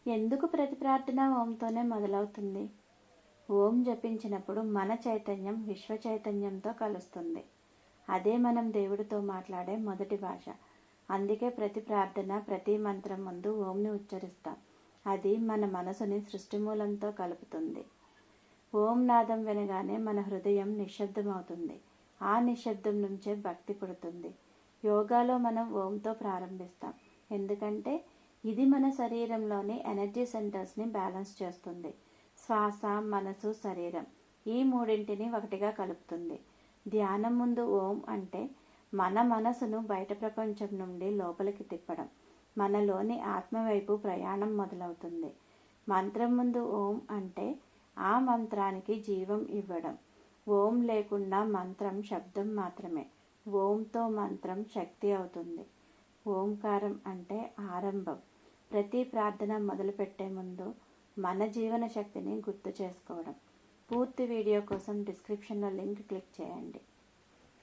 ఎందుకు ప్రతి ప్రార్థన ఓంతోనే మొదలవుతుంది? ఓం జపించినప్పుడు మన చైతన్యం విశ్వ చైతన్యంతో కలుస్తుంది. అదే మనం దేవుడితో మాట్లాడే మొదటి భాష. అందుకే ప్రతి ప్రార్థన, ప్రతి మంత్రం ముందు ఓంని ఉచ్చరిస్తాం. అది మన మనసుని సృష్టిమూలంతో కలుపుతుంది. ఓం నాదం వినగానే మన హృదయం నిశ్శబ్దమవుతుంది. ఆ నిశ్శబ్దం నుంచే భక్తి పుడుతుంది. యోగాలో మనం ఓంతో ప్రారంభిస్తాం. ఎందుకంటే ఇది మన శరీరంలోని ఎనర్జీ సెంటర్స్ని బ్యాలెన్స్ చేస్తుంది. శ్వాస, మనసు, శరీరం ఈ మూడింటిని ఒకటిగా కలుపుతుంది. ధ్యానం ముందు ఓం అంటే మన మనసును బయట ప్రపంచం నుండి లోపలికి తిప్పడం, మనలోని ఆత్మ వైపు ప్రయాణం మొదలవుతుంది. మంత్రం ముందు ఓం అంటే ఆ మంత్రానికి జీవం ఇవ్వడం. ఓం లేకుండా మంత్రం శబ్దం మాత్రమే. ఓంతో మంత్రం శక్తి అవుతుంది. ఓంకారం అంటే ఆరంభం. ప్రతి ప్రార్థన మొదలుపెట్టే ముందు మన జీవన శక్తిని గుర్తు చేసుకోవడం. పూర్తి వీడియో కోసం డిస్క్రిప్షన్లో లింక్ క్లిక్ చేయండి.